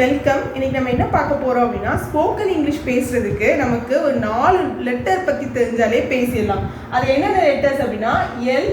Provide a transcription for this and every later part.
Welcome. இன்னைக்கு நம்ம என்ன பார்க்க போறோம் அப்படின்னா, ஸ்போக்கன் இங்கிலீஷ் பேசுறதுக்கு நமக்கு ஒரு 4 லெட்டர் பத்தி தெரிஞ்சாலே பேசிடலாம். அது என்னென்ன லெட்டர்ஸ் அப்படின்னா எல்,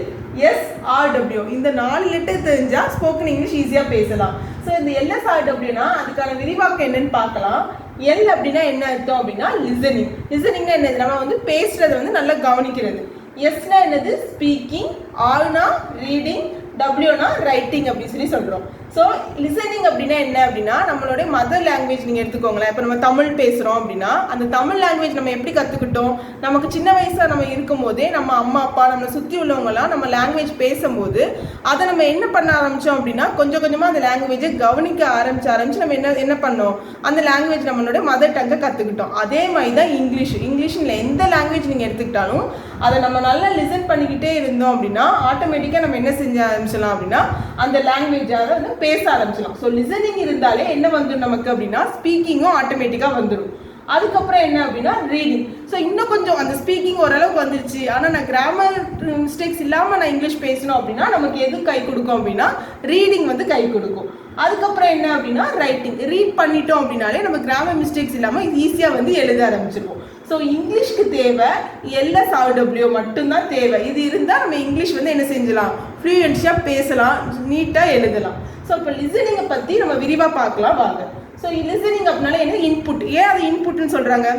எஸ், ஆர்டபிள்யூ. இந்த 4 லெட்டர் தெரிஞ்சா ஸ்போக்கன் இங்கிலீஷ் ஈஸியா பேசலாம். ஸோ இந்த எல்எஸ்ஆர்டபிள்யூனா அதுக்கான விரிவாக்கம் என்னன்னு பார்க்கலாம். எல் அப்படின்னா என்ன அர்த்தம் அப்படின்னா லிசனிங். லிசனிங்னா என்னது? நம்ம வந்து பேசுறதை வந்து நல்லா கவனிக்கிறது. எஸ்னா என்னது? ஸ்பீக்கிங். ஆர்னா ரீடிங். டபிள்யூனா ரைட்டிங் அப்படின்னு சொல்லி சொல்கிறோம். ஸோ லிசனிங் அப்படின்னா என்ன அப்படின்னா நம்மளோட மதர் லாங்குவேஜ் நீங்கள் எடுத்துக்கோங்களேன். இப்போ நம்ம தமிழ் பேசுகிறோம் அப்படின்னா அந்த தமிழ் லாங்குவேஜ் நம்ம எப்படி கற்றுக்கிட்டோம்? நமக்கு சின்ன வயசில் நம்ம இருக்கும் போதே நம்ம அம்மா அப்பா நம்மளை சுற்றி உள்ளவங்களாம் நம்ம லாங்குவேஜ் பேசும்போது அதை நம்ம என்ன பண்ண ஆரம்பித்தோம் அப்படின்னா கொஞ்சம் கொஞ்சமாக அந்த லாங்குவேஜை கவனிக்க ஆரம்பிச்சு நம்ம என்ன பண்ணோம்? அந்த லாங்குவேஜ் நம்மளோட மதர் டங்கை கற்றுக்கிட்டோம். அதே மாதிரி தான் இங்கிலீஷில் எந்த லாங்குவேஜ் நீங்கள் எடுத்துக்கிட்டாலும் அதை நம்ம நல்லா லிசன் பண்ணிக்கிட்டே இருந்தோம் அப்படின்னா ஆட்டோமேட்டிக்காக நம்ம என்ன செஞ்ச ஆரம்பிச்சலாம் அப்படின்னா அந்த லாங்குவேஜாக வந்து பேச ஆரம்பிச்சலாம். ஸோ லிசனிங் இருந்தாலே என்ன வந்துடும் நமக்கு அப்படின்னா ஸ்பீக்கிங்கும் ஆட்டோமேட்டிக்காக வந்துடும். அதுக்கப்புறம் என்ன அப்படின்னா ரீடிங். ஸோ இன்னும் கொஞ்சம் அந்த ஸ்பீக்கிங் ஓரளவுக்கு வந்துருச்சு, ஆனால் நான் கிராமர் மிஸ்டேக்ஸ் இல்லாமல் நான் இங்கிலீஷ் பேசணும் அப்படின்னா நமக்கு எது கை கொடுக்கும் அப்படின்னா ரீடிங் வந்து கை கொடுக்கும். அதுக்கப்புறம் என்ன அப்படின்னா ரைட்டிங். ரீட் பண்ணிட்டோம் அப்படின்னாலே நம்ம கிராமர் மிஸ்டேக்ஸ் இல்லாமல் ஈஸியாக வந்து எழுத ஆரம்பிச்சிருவோம். ஸோ இங்கிலீஷ்க்கு தேவை எல்எஸ்ஆர்டபிள்யூ மட்டும்தான் தேவை. இது இருந்தால் நம்ம இங்கிலீஷ் வந்து என்ன செஞ்சலாம்? ஃப்ளூயன்ஸியாக பேசலாம், நீட்டாக எழுதலாம். ஸோ இப்போ லிசனிங்கை பற்றி நம்ம விரிவாக பார்க்கலாம் வாங்க. ஸோ லிசனிங் அப்படின்னால என்ன? இன்புட். ஏன் அது இன்புட்னு சொல்கிறாங்க?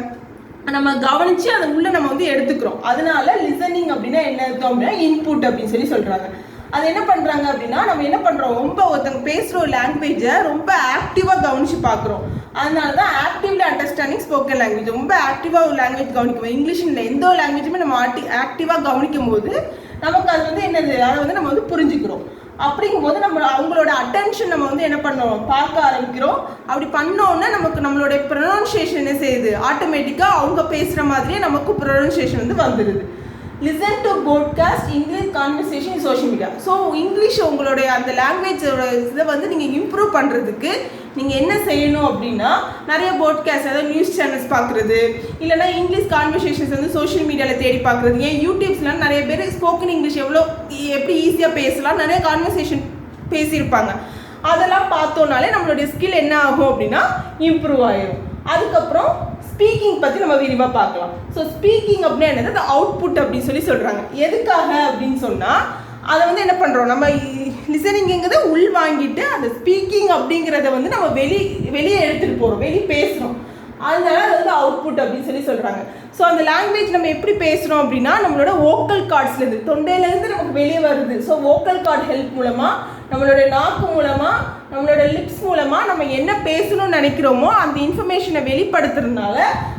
நம்ம கவனித்து அதை உள்ள நம்ம வந்து எடுத்துக்கிறோம். அதனால லிசனிங் அப்படின்னா என்ன அர்த்தம் அப்படின்னா இன்புட் அப்படின்னு சொல்லி சொல்கிறாங்க. அது என்ன பண்ணுறாங்க அப்படின்னா நம்ம என்ன பண்ணுறோம்? ரொம்ப ஒருத்தங்க பேசுகிற ஒரு லாங்குவேஜை ரொம்ப ஆக்டிவாக கவனித்து பார்க்குறோம். அதனால தான் ஆக்டிவ்லி அண்டர்ஸ்டாண்டிங் ஸ்போக்கன் லாங்குவேஜ். ரொம்ப ஆக்டிவாக ஒரு லாங்குவேஜ் கவனிக்கும். இங்கிலீஷில் எந்த ஒரு லாங்குவேஜுமே நம்ம ஆக்டிவாக கவனிக்கும் போது நமக்கு அது வந்து என்னது? அதை வந்து நம்ம வந்து புரிஞ்சுக்கிறோம். அப்படிங்கும்போது நம்ம அவங்களோட அட்டென்ஷன் நம்ம வந்து என்ன பண்ணோம்? பார்க்க ஆரம்பிக்கிறோம். அப்படி பண்ணோன்னா நமக்கு நம்மளுடைய ப்ரொனவுன்சியேஷன் என்ன செய்யுது? ஆட்டோமேட்டிக்காக அவங்க பேசுகிற மாதிரியே நமக்கு ப்ரொனவுன்சியேஷன் வந்து வந்துடுது. Listen to podcast English conversation in social media. So English உங்களுடைய அந்த லாங்குவேஜோட இதை வந்து நீங்கள் இம்ப்ரூவ் பண்ணுறதுக்கு நீங்கள் என்ன செய்யணும் அப்படின்னா நிறைய போட்காஸ்ட், அதாவது நியூஸ் சேனல்ஸ் பார்க்குறது, இல்லைனா இங்கிலீஷ் கான்வர்சேஷன்ஸ் வந்து சோஷியல் மீடியாவில் தேடி பார்க்குறது. ஏன் யூடியூப்ஸ்லாம் நிறைய பேர் ஸ்போக்கன் இங்கிலீஷ் எப்படி ஈஸியாக பேசலாம் நிறைய கான்வர்சேஷன் பேசியிருப்பாங்க. அதெல்லாம் பார்த்தோன்னாலே நம்மளுடைய ஸ்கில் என்ன ஆகும் அப்படின்னா இம்ப்ரூவ் ஆகிடும். அதுக்கப்புறம் ஸ்பீக்கிங் பற்றி நம்ம விரிவாக பார்க்கலாம். ஸோ ஸ்பீக்கிங் அப்படின்னா என்னது? அது அவுட்புட் அப்படின்னு சொல்லி சொல்கிறாங்க. எதுக்காக அப்படின்னு சொன்னால் அதை வந்து என்ன பண்ணுறோம்? நம்ம லிசனிங்கிறத உள் வாங்கிட்டு அந்த ஸ்பீக்கிங் அப்படிங்கிறத வந்து நம்ம வெளியே எடுத்துகிட்டு போகிறோம், வெளியே பேசுகிறோம். அதனால அது வந்து அவுட்புட் அப்படின்னு சொல்லி சொல்கிறாங்க. ஸோ அந்த லாங்குவேஜ் நம்ம எப்படி பேசுகிறோம் அப்படின்னா நம்மளோட வோக்கல் கார்ட்ஸ்லேருந்து, தொண்டையிலேருந்து நமக்கு வெளியே வருது. ஸோ வோக்கல் கார்ட் ஹெல்ப் மூலமாக, நம்மளோட நாக்கு மூலமாக, நம்மளோட லிப்ஸ் மூலமாக நம்ம என்ன பேசணும்னு நினைக்கிறோமோ அந்த இன்ஃபர்மேஷனை வெளிப்படுத்துறதுனால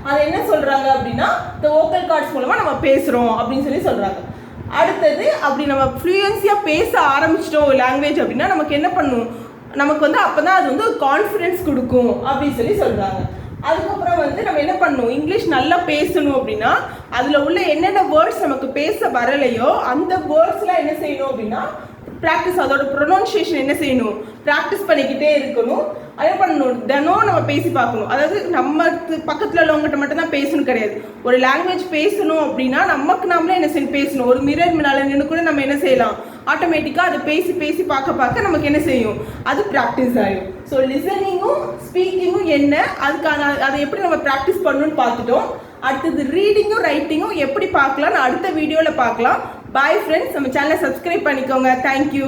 அதை என்ன சொல்கிறாங்க அப்படின்னா இந்த வோக்கல் கார்ட்ஸ் மூலமாக நம்ம பேசுகிறோம் அப்படின்னு சொல்லி சொல்கிறாங்க. அடுத்தது அப்படி நம்ம ஃப்ளூயன்ஸியாக பேச ஆரம்பிச்சிட்டோம் ஒரு லாங்குவேஜ் அப்படின்னா நமக்கு என்ன பண்ணும்? நமக்கு வந்து அப்போ தான் அது வந்து கான்ஃபிடென்ஸ் கொடுக்கும் அப்படின்னு சொல்லி சொல்கிறாங்க. அதுக்கப்புறம் வந்து நம்ம என்ன பண்ணணும்? இங்கிலீஷ் நல்லா பேசணும் அப்படின்னா அதில் உள்ள என்னென்ன வேர்ட்ஸ் நமக்கு பேச வரலையோ அந்த வேர்ட்ஸ்லாம் என்ன செய்யணும் அப்படின்னா ப்ராக்டிஸ், அதோட ப்ரொனவுன்சியேஷன் என்ன செய்யணும்? ப்ராக்டிஸ் பண்ணிக்கிட்டே இருக்கணும். அதை பண்ணணும், தினம் நம்ம பேசி பார்க்கணும். அதாவது நம்ம பக்கத்தில் உள்ளவங்ககிட்ட மட்டும் தான் பேசணும் கிடையாது. ஒரு லாங்குவேஜ் பேசணும் அப்படின்னா நமக்கு நாமளே என்ன செய்யணும்? பேசணும். ஒரு மிரர் முன்னால் நின்று கூட நம்ம என்ன செய்யலாம்? ஆட்டோமேட்டிக்காக அதை பேசி பார்க்க நமக்கு என்ன செய்யும்? அது ப்ராக்டிஸ் ஆகிடும். ஸோ லிசனிங்கும் ஸ்பீக்கிங்கும் என்ன, அதுக்கான அதை எப்படி நம்ம ப்ராக்டிஸ் பண்ணணும்னு பார்த்துட்டோம். அடுத்தது ரீடிங்கும் ரைட்டிங்கும் எப்படி பார்க்கலாம்னு அடுத்த வீடியோவில் பார்க்கலாம். Bye friends. நம்ம சேனலை சப்ஸ்கிரைப் பண்ணிக்கோங்க. தேங்க்யூ.